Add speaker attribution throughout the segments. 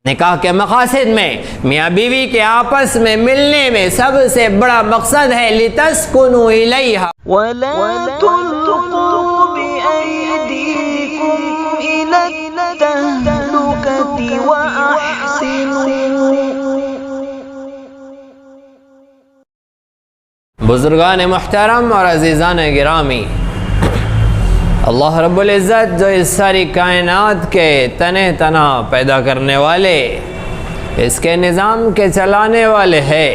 Speaker 1: نکاح کے مقاصد میں میاں بیوی کے آپس میں ملنے میں سب سے بڑا مقصد ہے لِتَسْكُنُوا إِلَيْهَا
Speaker 2: وَلَا تُلْقُوا بِأَيْدِيكُمْ إِلَى التَّهْلُكَةِ وَأَحْسِنُوا۔
Speaker 1: بزرگان محترم اور عزیزان گرامی، اللہ رب العزت جو اس ساری کائنات کے تنہ تنہ پیدا کرنے والے، اس کے نظام کے چلانے والے ہیں،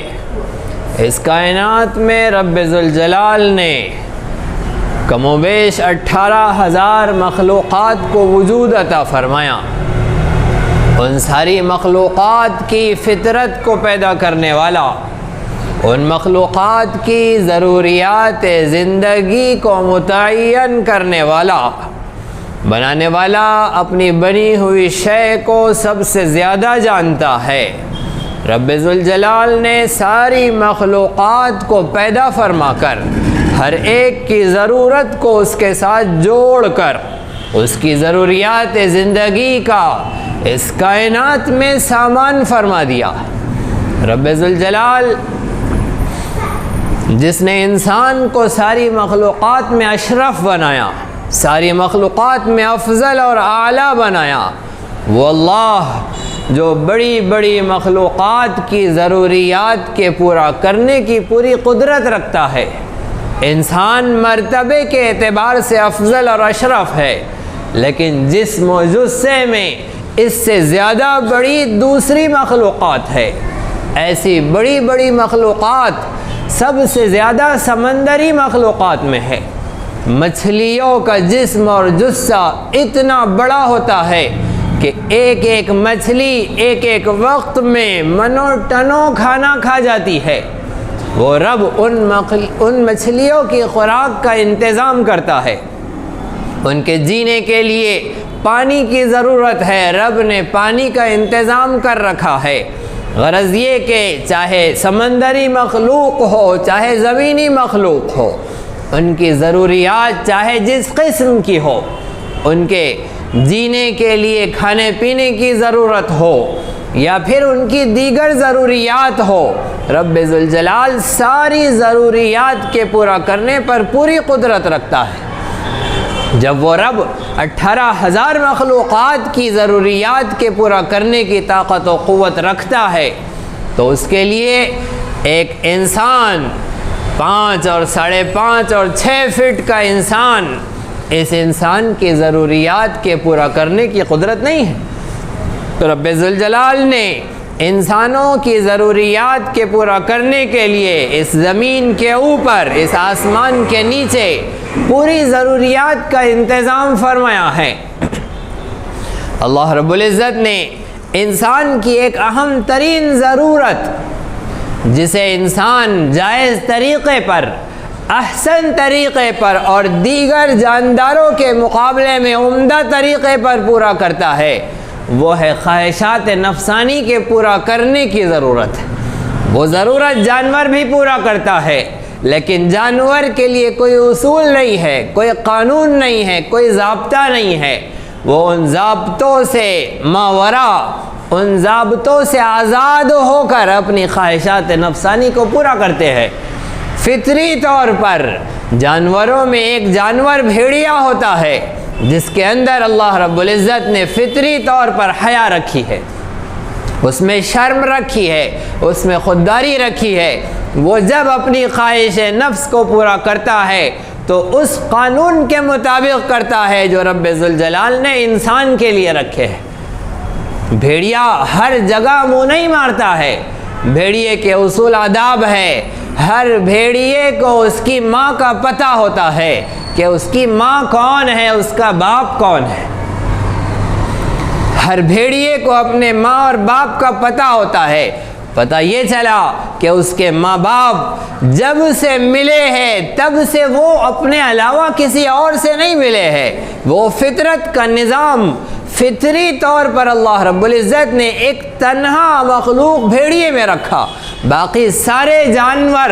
Speaker 1: اس کائنات میں رب ذوالجلال نے کم و بیش 18,000 مخلوقات کو وجود عطا فرمایا۔ ان ساری مخلوقات کی فطرت کو پیدا کرنے والا، ان مخلوقات کی ضروریات زندگی کو متعین کرنے والا، بنانے والا اپنی بنی ہوئی شے کو سب سے زیادہ جانتا ہے۔ رب ذوالجلال نے ساری مخلوقات کو پیدا فرما کر ہر ایک کی ضرورت کو اس کے ساتھ جوڑ کر اس کی ضروریات زندگی کا اس کائنات میں سامان فرما دیا۔ رب ذوالجلال جس نے انسان کو ساری مخلوقات میں اشرف بنایا، ساری مخلوقات میں افضل اور اعلیٰ بنایا، وہ اللہ جو بڑی بڑی مخلوقات کی ضروریات کے پورا کرنے کی پوری قدرت رکھتا ہے۔ انسان مرتبے کے اعتبار سے افضل اور اشرف ہے، لیکن جسم و جثے میں اس سے زیادہ بڑی دوسری مخلوقات ہے۔ ایسی بڑی بڑی مخلوقات سب سے زیادہ سمندری مخلوقات میں ہے۔ مچھلیوں کا جسم اور جثہ اتنا بڑا ہوتا ہے کہ ایک ایک مچھلی ایک ایک وقت میں منوں ٹنوں کھانا کھا جاتی ہے۔ وہ رب ان مچھلیوں کی خوراک کا انتظام کرتا ہے۔ ان کے جینے کے لیے پانی کی ضرورت ہے، رب نے پانی کا انتظام کر رکھا ہے۔ غرض یہ کہ چاہے سمندری مخلوق ہو چاہے زمینی مخلوق ہو، ان کی ضروریات چاہے جس قسم کی ہو، ان کے جینے کے لیے کھانے پینے کی ضرورت ہو یا پھر ان کی دیگر ضروریات ہو، رب ذوالجلال ساری ضروریات کے پورا کرنے پر پوری قدرت رکھتا ہے۔ جب وہ رب 18,000 مخلوقات کی ضروریات کے پورا کرنے کی طاقت و قوت رکھتا ہے، تو اس کے لیے ایک انسان 5 اور 5.5 اور 6 فٹ کا انسان، اس انسان کی ضروریات کے پورا کرنے کی قدرت نہیں ہے۔ تو رب ذوالجلال نے انسانوں کی ضروریات کے پورا کرنے کے لیے اس زمین کے اوپر، اس آسمان کے نیچے پوری ضروریات کا انتظام فرمایا ہے۔ اللہ رب العزت نے انسان کی ایک اہم ترین ضرورت، جسے انسان جائز طریقے پر، احسن طریقے پر اور دیگر جانداروں کے مقابلے میں عمدہ طریقے پر پورا کرتا ہے، وہ ہے خواہشات نفسانی کے پورا کرنے کی ضرورت ہے۔ وہ ضرورت جانور بھی پورا کرتا ہے، لیکن جانور کے لیے کوئی اصول نہیں ہے، کوئی قانون نہیں ہے، کوئی ضابطہ نہیں ہے۔ وہ ان ضابطوں سے ماورا، ان ضابطوں سے آزاد ہو کر اپنی خواہشات نفسانی کو پورا کرتے ہیں۔ فطری طور پر جانوروں میں ایک جانور بھیڑیا ہوتا ہے، جس کے اندر اللہ رب العزت نے فطری طور پر حیا رکھی ہے، اس میں شرم رکھی ہے، اس میں خودداری رکھی ہے۔ وہ جب اپنی خواہش نفس کو پورا کرتا ہے تو اس قانون کے مطابق کرتا ہے جو رب ذوالجلال نے انسان کے لیے رکھے ہیں۔ بھیڑیا ہر جگہ منہ نہیں مارتا ہے، بھیڑیے کے اصول آداب ہے۔ ہر بھیڑیے کو اس کی ماں کا پتہ ہوتا ہے کہ اس کی ماں کون ہے، اس کا باپ کون ہے۔ ہر بھیڑیے کو اپنے ماں اور باپ کا پتہ ہوتا ہے۔ پتہ یہ چلا کہ اس کے ماں باپ جب سے ملے ہیں تب سے وہ اپنے علاوہ کسی اور سے نہیں ملے ہیں۔ وہ فطرت کا نظام، فطری طور پر اللہ رب العزت نے ایک تنہا مخلوق بھیڑیے میں رکھا، باقی سارے جانور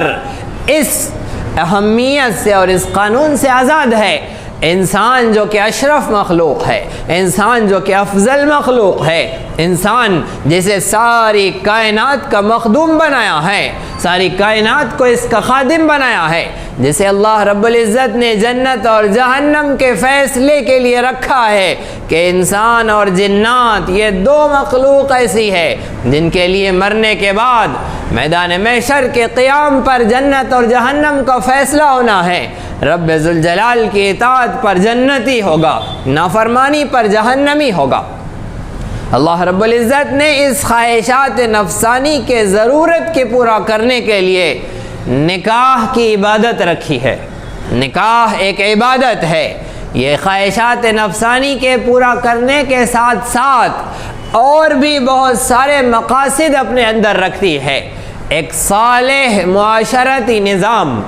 Speaker 1: اس اہمیت سے اور اس قانون سے آزاد ہے۔ انسان جو کہ اشرف مخلوق ہے، انسان جو کہ افضل مخلوق ہے، انسان جسے ساری کائنات کا مخدوم بنایا ہے، ساری کائنات کو اس کا خادم بنایا ہے، جسے اللہ رب العزت نے جنت اور جہنم کے فیصلے کے لیے رکھا ہے کہ انسان اور جنات یہ دو مخلوق ایسی ہے جن کے لیے مرنے کے بعد میدان محشر کے قیام پر جنت اور جہنم کا فیصلہ ہونا ہے۔ رب ذوالجلال کی اطاعت پر جنتی ہوگا، نافرمانی پر جہنمی ہوگا۔ اللہ رب العزت نے اس خواہشات نفسانی کے ضرورت کے پورا کرنے کے لیے نکاح کی عبادت رکھی ہے۔ نکاح ایک عبادت ہے، یہ خواہشات نفسانی کے پورا کرنے کے ساتھ ساتھ اور بھی بہت سارے مقاصد اپنے اندر رکھتی ہے۔ ایک صالح معاشرتی نظام،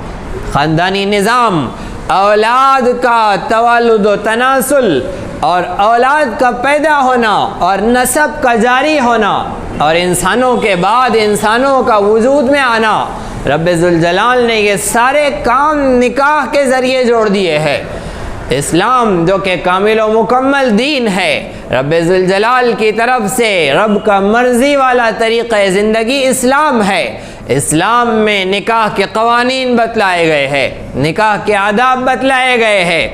Speaker 1: خاندانی نظام، اولاد کا توالد و تناسل اور اولاد کا پیدا ہونا اور نسب کا جاری ہونا اور انسانوں کے بعد انسانوں کا وجود میں آنا، رب ذوالجلال نے یہ سارے کام نکاح کے ذریعے جوڑ دیے ہیں۔ اسلام جو کہ کامل و مکمل دین ہے، رب ذوالجلال کی طرف سے رب کا مرضی والا طریقہ زندگی اسلام ہے۔ اسلام میں نکاح کے قوانین بتلائے گئے ہیں، نکاح کے آداب بتلائے گئے ہیں،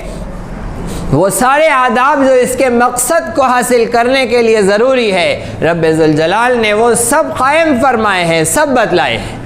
Speaker 1: وہ سارے آداب جو اس کے مقصد کو حاصل کرنے کے لیے ضروری ہے، رب ذوالجلال نے وہ سب قائم فرمائے ہیں، سب بتلائے ہیں۔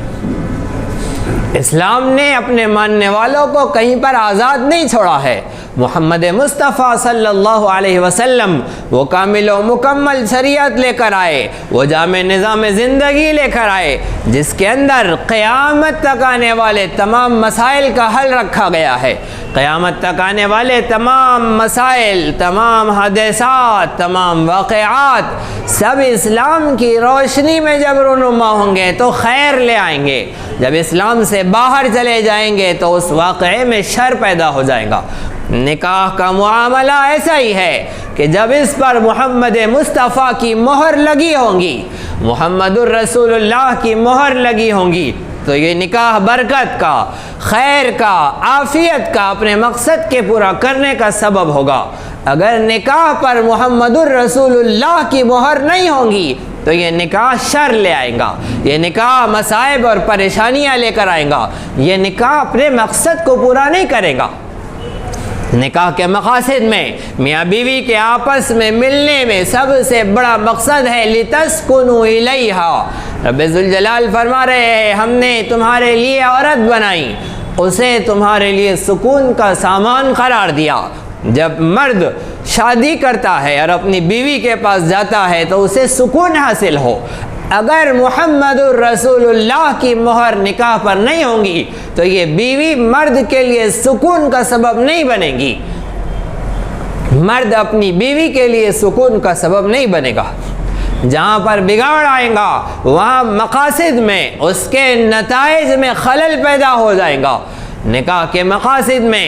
Speaker 1: اسلام نے اپنے ماننے والوں کو کہیں پر آزاد نہیں چھوڑا ہے۔ محمد مصطفیٰ صلی اللہ علیہ وسلم وہ کامل و مکمل شریعت لے کر آئے، وہ جامع نظام زندگی لے کر آئے جس کے اندر قیامت تک آنے والے تمام مسائل کا حل رکھا گیا ہے۔ قیامت تک آنے والے تمام مسائل، تمام حادثات، تمام واقعات سب اسلام کی روشنی میں جب رونما ہوں گے تو خیر لے آئیں گے، جب اسلام سے باہر چلے جائیں گے تو اس واقعے میں شر پیدا ہو جائے گا۔ نکاح کا معاملہ ایسا ہی ہے کہ جب اس پر محمد مصطفیٰ کی مہر لگی ہوں گی، محمد الرسول اللہ کی مہر لگی ہوں گی، تو یہ نکاح برکت کا، خیر کا، عافیت کا، اپنے مقصد کے پورا کرنے کا سبب ہوگا۔ اگر نکاح پر محمد الرسول اللہ کی مہر نہیں ہوں گی تو یہ نکاح شر لے آئے گا، یہ نکاح مصائب اور پریشانیاں لے کر آئے گا، یہ نکاح اپنے مقصد کو پورا نہیں کرے گا۔ نکاح کے مقاصد میں میاں بیوی کے آپس میں ملنے میں سب سے بڑا مقصد ہے لِتَسْكُنُوا إِلَيْهَا۔ رب ذوالجلال فرما رہے ہیں ہم نے تمہارے لیے عورت بنائی، اسے تمہارے لیے سکون کا سامان قرار دیا۔ جب مرد شادی کرتا ہے اور اپنی بیوی کے پاس جاتا ہے تو اسے سکون حاصل ہو۔ اگر محمد الرسول اللہ کی مہر نکاح پر نہیں ہوں گی تو یہ بیوی مرد کے لیے سکون کا سبب نہیں بنے گی، مرد اپنی بیوی کے لیے سکون کا سبب نہیں بنے گا۔ جہاں پر بگاڑ آئے گا وہاں مقاصد میں اس کے نتائج میں خلل پیدا ہو جائے گا۔ نکاح کے مقاصد میں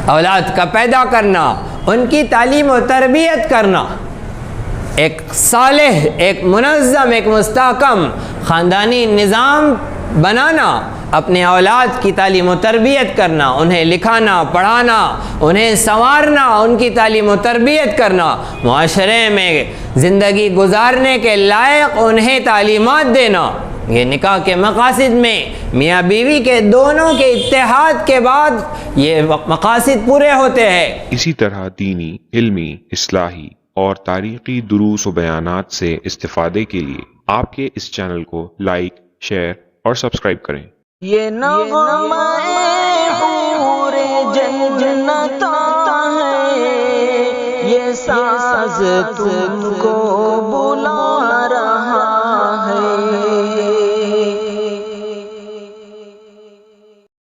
Speaker 1: اولاد کا پیدا کرنا، ان کی تعلیم و تربیت کرنا، ایک صالح، ایک منظم، ایک مستحکم خاندانی نظام بنانا، اپنے اولاد کی تعلیم و تربیت کرنا، انہیں لکھانا، پڑھانا، انہیں سنوارنا، ان کی تعلیم و تربیت کرنا، معاشرے میں زندگی گزارنے کے لائق انہیں تعلیمات دینا، یہ نکاح کے مقاصد میں میاں بیوی کے دونوں کے اتحاد کے بعد یہ مقاصد پورے ہوتے ہیں۔
Speaker 3: اسی طرح دینی، علمی، اصلاحی اور تاریخی دروس و بیانات سے استفادے کے لیے آپ کے اس چینل کو لائک، شیئر اور سبسکرائب کریں۔
Speaker 2: یہ نغمہ حور جنت ہے، یہ ساز تم کو